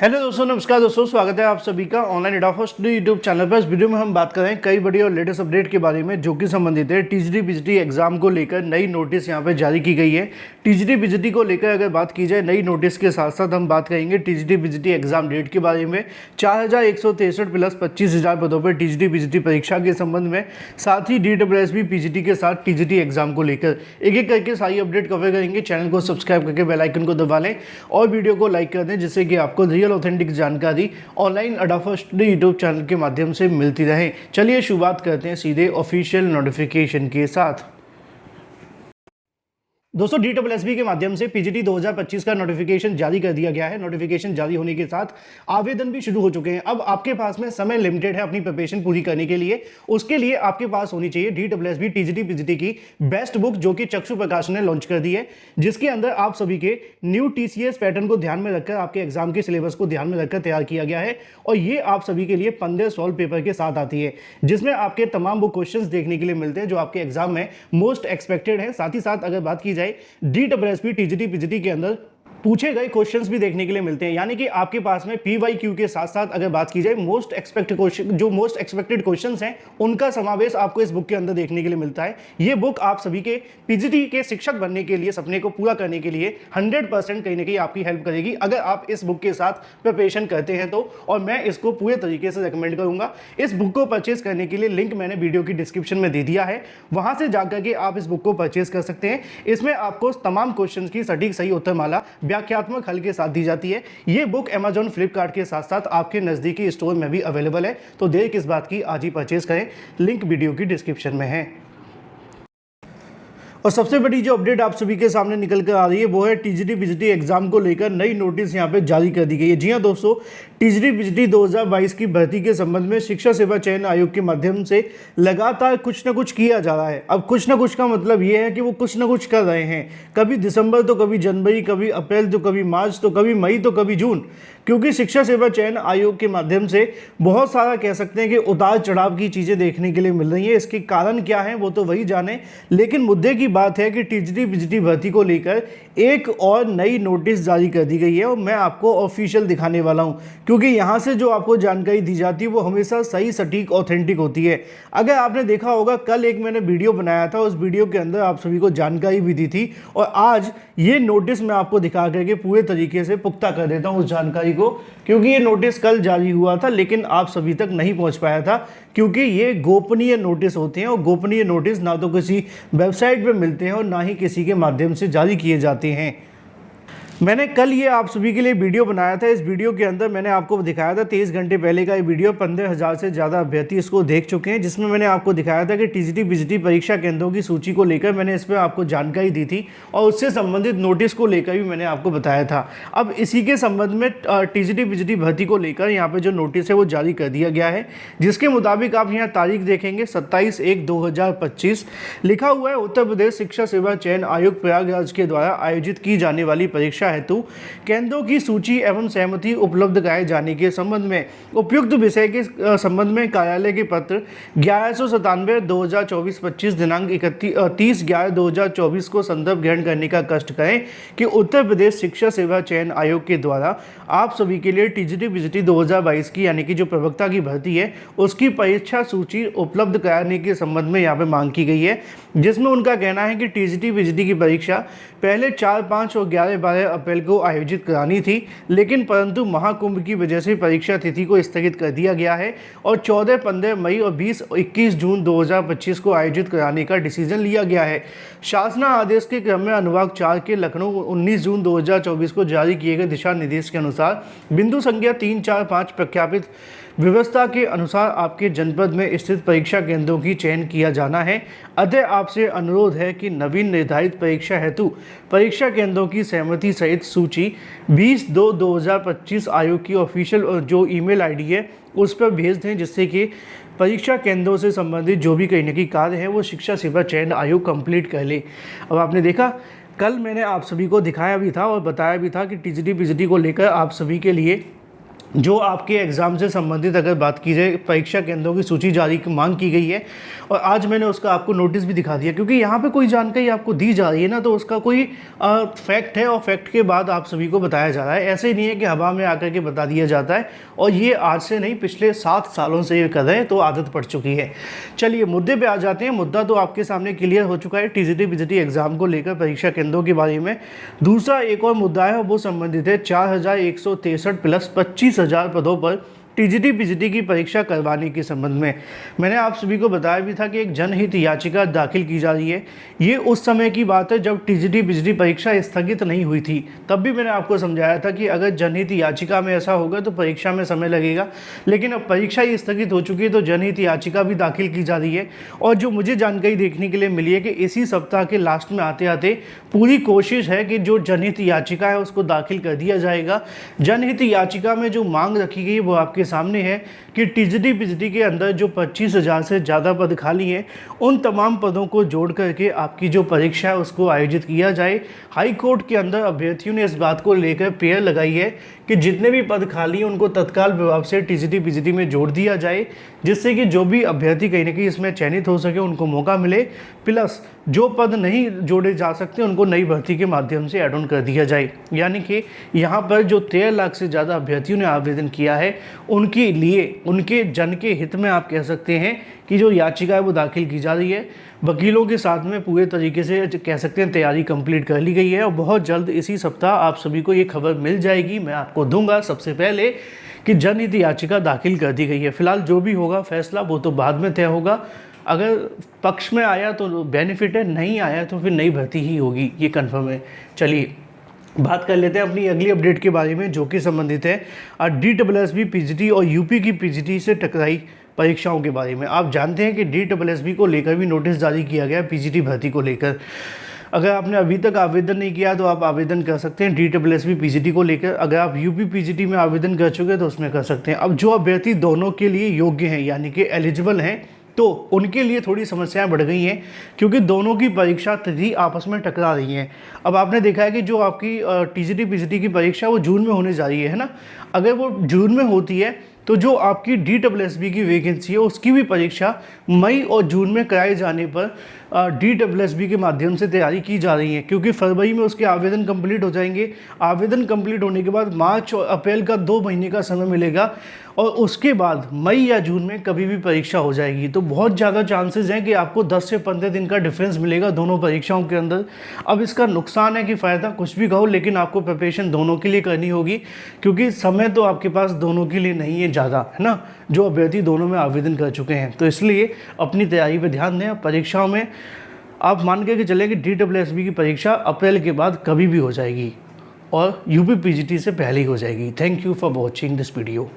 Hello दोस्तों, नमस्कार दोस्तों, स्वागत है आप सभी का ऑनलाइन एडा स्टडी यूट्यूब चैनल पर। इस वीडियो में हम बात करें कई बड़ी और लेटेस्ट अपडेट के बारे में जो कि संबंधित है टीजीटी पीजीटी एग्जाम को लेकर। नई नोटिस यहां पे जारी की गई है। टीजीटी पीजीटी को लेकर अगर बात की जाए नई नोटिस के साथ साथ हम बात करेंगे टीजीटी पीजीटी एग्जाम डेट के बारे में। 4163 प्लस 25,000 पदों पर टीजीटी पीजीटी परीक्षा के संबंध में, साथ ही DSSB पीजीटी के साथ टीजीटी एग्जाम को लेकर एक एक करके सारी अपडेट कवर करेंगे। चैनल को सब्सक्राइब करके बेल आइकन को दबा लें और वीडियो को लाइक कर दें, जिससे कि आपको रियल ऑथेंटिक जानकारी ऑनलाइन अडाफा स्टडी यूट्यूब चैनल के माध्यम से मिलती रहे। चलिए शुरुआत करते हैं सीधे ऑफिशियल नोटिफिकेशन के साथ। दोस्तों, DSSB के माध्यम से पीजीटी 2025 का नोटिफिकेशन जारी कर दिया गया है। नोटिफिकेशन जारी होने के साथ आवेदन भी शुरू हो चुके हैं। अब आपके पास में समय लिमिटेड है अपनी प्रिपरेशन पूरी करने के लिए। उसके लिए आपके पास होनी चाहिए DSSB टीजीटी पीजीटी की बेस्ट बुक, जो कि चक्षु प्रकाशन ने लॉन्च कर दी है, जिसके अंदर आप सभी के न्यू TCS पैटर्न को ध्यान में रखकर, आपके एग्जाम के सिलेबस को ध्यान में रखकर तैयार किया गया है। और ये आप सभी के लिए 15 सॉल्व पेपर के साथ आती है, जिसमें आपके तमाम वो क्वेश्चंस देखने के लिए मिलते हैं जो आपके एग्जाम में मोस्ट एक्सपेक्टेड है। साथ ही साथ अगर बात की जाए DSSB टीजीटी पीजीटी के अंदर पूछे गए क्वेश्चंस भी देखने के लिए मिलते हैं। यानी कि आपके पास में PYQ के साथ साथ अगर बात की जाए मोस्ट एक्सपेक्टेड क्वेश्चंस हैं, उनका समावेश आपको इस बुक के अंदर देखने के लिए मिलता है। ये बुक आप सभी के पीजीटी के शिक्षक बनने के लिए, सपने को पूरा करने के लिए 100% कहीं ना कहीं आपकी हेल्प करेगी अगर आप इस बुक के साथ प्रिपरेशन करते हैं तो। और मैं इसको पूरे तरीके से रिकमेंड करूंगा। इस बुक को परचेज करने के लिए लिंक मैंने वीडियो की डिस्क्रिप्शन में दे दिया है, वहां से जाकर के आप इस बुक को परचेज कर सकते हैं। इसमें आपको तमाम क्वेश्चन की सटीक सही उत्तरमाला व्याख्यात्मक हल के साथ दी जाती है। यह बुक Amazon, फ्लिपकार्ट के साथ साथ आपके नजदीकी स्टोर में भी अवेलेबल है, तो देर किस बात की, आज ही परचेज करें। लिंक वीडियो की डिस्क्रिप्शन में है। और सबसे बड़ी जो अपडेट आप सभी के सामने निकल कर आ रही है वो है टीजीटी पीजीटी एग्जाम को लेकर नई नोटिस यहां पे जारी कर दी गई है। जी हां दोस्तों, टीजीटी पीजीटी 2022 की भर्ती के संबंध में शिक्षा सेवा चयन आयोग के माध्यम से लगातार कुछ ना कुछ किया जा रहा है। अब कुछ ना कुछ का मतलब ये है कि वो कुछ ना कुछ कर रहे हैं। कभी दिसंबर तो कभी जनवरी, कभी अप्रैल तो कभी मार्च, तो कभी मई तो कभी जून। क्योंकि शिक्षा सेवा चयन आयोग के माध्यम से बहुत सारा कह सकते हैं कि उतार चढ़ाव की चीज़ें देखने के लिए मिल रही है। इसके कारण क्या है वो तो वही जाने, लेकिन मुद्दे की बात है कि टीजीटी पीजीटी भर्ती को लेकर एक और नई नोटिस जारी कर दी गई है और मैं आपको ऑफिशियल दिखाने वाला हूं, क्योंकि यहां से जो आपको जानकारी दी जाती है वो हमेशा सही, सटीक, ऑथेंटिक होती है। अगर आपने देखा होगा, कल एक मैंने वीडियो बनाया था, उस वीडियो के अंदर आप सभी को जानकारी भी दी थी, और आज ये नोटिस मैं आपको दिखा करके पूरे तरीके से पुख्ता कर देता हूं उस जानकारी को, क्योंकि ये नोटिस कल जारी हुआ था लेकिन आप सभी तक नहीं पहुंच पाया था, क्योंकि ये गोपनीय नोटिस होते हैं और गोपनीय नोटिस ना तो किसी वेबसाइट पे मिलते हैं और ना ही किसी के माध्यम से जारी किए जाते हैं। मैंने कल ये आप सभी के लिए वीडियो बनाया था। इस वीडियो के अंदर मैंने आपको दिखाया था 23 घंटे पहले का ये वीडियो, 15,000 से ज़्यादा अभ्यर्थी इसको देख चुके हैं, जिसमें मैंने आपको दिखाया था कि टीजीटी पीजीटी परीक्षा केंद्रों की सूची को लेकर मैंने इस पर आपको जानकारी दी थी और उससे संबंधित नोटिस को लेकर भी मैंने आपको बताया था। अब इसी के संबंध में टीजीटी पीजीटी भर्ती को लेकर यहाँ पर जो नोटिस है वो जारी कर दिया गया है, जिसके मुताबिक आप यहाँ तारीख देखेंगे 27/1/2025 लिखा हुआ है। उत्तर प्रदेश शिक्षा सेवा चयन आयोग प्रयागराज के द्वारा आयोजित की जाने वाली परीक्षा हेतु केंद्रों की सूची एवं सहमति उपलब्ध कराए जाने के संबंध में उपयुक्त विषय के संबंध में कार्यालय के पत्र 1197/2024-25 दिनांक 30/11/2024 को संदर्भ ग्रहण करने का कष्ट करें कि उत्तर प्रदेश शिक्षा सेवा चयन आयोग के द्वारा आप सभी के लिए टीजीटी पीजीटी 2022 की, यानी कि जो प्रवक्ता की भर्ती है, उसकी परीक्षा सूची उपलब्ध कराने के संबंध में यहाँ पे मांग की गई है, जिसमें उनका कहना है कि टीजीटी पीजीटी की परीक्षा पहले 4, 5 और 11, 12 अप्रैल को आयोजित करानी थी, लेकिन परंतु महाकुंभ की वजह से परीक्षा तिथि को स्थगित कर दिया गया है और 14, 15 मई और 20, 21 जून 2025 को आयोजित कराने का डिसीजन लिया गया है। शासना आदेश के क्रम में अनुभाग 4 के लखनऊ 19 जून 2024 को जारी किए गए दिशा निर्देश के अनुसार बिंदु संख्या 3, 4, 5 प्रख्यापित व्यवस्था के अनुसार आपके जनपद में स्थित परीक्षा केंद्रों की चयन किया जाना है। अतः आपसे अनुरोध है कि नवीन निर्धारित परीक्षा हेतु परीक्षा केंद्रों की सहमति सहित सूची 20/2/2025 आयोग की ऑफिशियल जो ईमेल आईडी है उस पर भेज दें, जिससे कि परीक्षा केंद्रों से संबंधित जो भी कहीं ना कहीं कार्य है वो शिक्षा सेवा चयन आयोग कंप्लीट कर ले। अब आपने देखा, कल मैंने आप सभी को दिखाया भी था और बताया भी था कि टीजीटी पीजीटी को लेकर आप सभी के लिए जो आपके एग्ज़ाम से संबंधित अगर बात की जाए, परीक्षा केंद्रों की सूची जारी मांग की गई है और आज मैंने उसका आपको नोटिस भी दिखा दिया, क्योंकि यहाँ पे कोई जानकारी आपको दी जा रही है ना, तो उसका कोई फैक्ट है और फैक्ट के बाद आप सभी को बताया जा रहा है। ऐसे ही नहीं है कि हवा में आकर के बता दिया जाता है, और ये आज से नहीं, पिछले 7 सालों से ये कर रहे हैं, तो आदत पड़ चुकी है। चलिए मुद्दे पे आ जाते हैं। मुद्दा तो आपके सामने क्लियर हो चुका है, टीजीटी बीजीटी एग्जाम को लेकर परीक्षा केंद्रों के बारे में। दूसरा एक और मुद्दा है, वो संबंधित है 4163 प्लस 25,000 पदों पर टीजीटी पीजीटी की परीक्षा करवाने के संबंध में। मैंने आप सभी को बताया भी था कि एक जनहित याचिका दाखिल की जा रही है। ये उस समय की बात है जब टीजीटी पीजीटी परीक्षा स्थगित नहीं हुई थी, तब भी मैंने आपको समझाया था कि अगर जनहित याचिका में ऐसा होगा तो परीक्षा में समय लगेगा, लेकिन अब परीक्षा ही स्थगित हो चुकी है तो जनहित याचिका भी दाखिल की जा रही है। और जो मुझे जानकारी देखने के लिए मिली है कि इसी सप्ताह के लास्ट में आते आते पूरी कोशिश है कि जो जनहित याचिका है उसको दाखिल कर दिया जाएगा। जनहित याचिका में जो मांग रखी गई वो आपके सामने है कि टीजीटी पीजीटी के अंदर जो 25,000 से ज़्यादा पद खाली हैं, उन तमाम पदों को जोड़ करके आपकी जो परीक्षा है उसको आयोजित किया जाए। हाई कोर्ट के अंदर अभ्यर्थियों ने इस बात को लेकर पेयर लगाई है कि जितने भी पद खाली हैं उनको तत्काल प्रभाव से टीजीटी पीजीटी में जोड़ दिया जाए, जिससे कि जो भी अभ्यर्थी कहीं ना कहीं इसमें चयनित हो सके, उनको मौका मिले। प्लस जो पद नहीं जोड़े जा सकते उनको नई भर्ती के माध्यम से ऐड ऑन कर दिया जाए। यानी कि यहाँ पर जो 13 लाख से ज़्यादा अभ्यर्थियों ने आवेदन किया है, उनके लिए, उनके जन के हित में आप कह सकते हैं कि जो याचिका है वो दाखिल की जा रही है। वकीलों के साथ में पूरे तरीके से कह सकते हैं तैयारी कंप्लीट कर ली गई है, और बहुत जल्द इसी सप्ताह आप सभी को ये खबर मिल जाएगी। मैं आपको दूंगा सबसे पहले कि जनहित याचिका दाखिल कर दी गई है। फिलहाल जो भी होगा फैसला वो तो बाद में तय होगा। अगर पक्ष में आया तो बेनिफिट है, नहीं आया तो फिर नई भर्ती ही होगी, ये कन्फर्म है। चलिए बात कर लेते हैं अपनी अगली अपडेट के बारे में, जो कि संबंधित है DSSB पीजीटी और यूपी की पीजीटी से टकराई परीक्षाओं के बारे में। आप जानते हैं कि DSSB को लेकर भी नोटिस जारी किया गया पीजीटी भर्ती को लेकर। अगर आपने अभी तक आवेदन नहीं किया तो आप आवेदन कर सकते हैं DSSB पीजीटी को लेकर। अगर आप यूपी पीजीटी में आवेदन कर चुके हैं तो उसमें कर सकते हैं। अब जो अभ्यर्थी दोनों के लिए योग्य हैं, यानी कि एलिजिबल हैं, तो उनके लिए थोड़ी समस्याएं बढ़ गई हैं, क्योंकि दोनों की परीक्षा तिथि आपस में टकरा रही हैं। अब आपने देखा है कि जो आपकी टीजीटी पीजीटी की परीक्षा वो जून में होने जा रही है ना। अगर वो जून में होती है तो जो आपकी DSSB की वैकेंसी है उसकी भी परीक्षा मई और जून में कराए जाने पर DSSB के माध्यम से तैयारी की जा रही है, क्योंकि फरवरी में उसके आवेदन कंप्लीट हो जाएंगे। आवेदन कंप्लीट होने के बाद मार्च और अप्रैल का 2 महीने का समय मिलेगा, और उसके बाद मई या जून में कभी भी परीक्षा हो जाएगी। तो बहुत ज़्यादा चांसेस हैं कि आपको 10 से 15 दिन का डिफरेंस मिलेगा दोनों परीक्षाओं के अंदर। अब इसका नुकसान है कि फ़ायदा कुछ भी कहो, लेकिन आपको प्रिपरेशन दोनों के लिए करनी होगी, क्योंकि समय तो आपके पास दोनों के लिए नहीं है ज़्यादा, है ना, जो अभ्यर्थी दोनों में आवेदन कर चुके हैं। तो इसलिए अपनी तैयारी पर ध्यान दें। परीक्षाओं में आप मान के चलें कि DSSB की परीक्षा अप्रैल के बाद कभी भी हो जाएगी और यूपी पीजीटी से पहले ही हो जाएगी। Thank you for watching this video.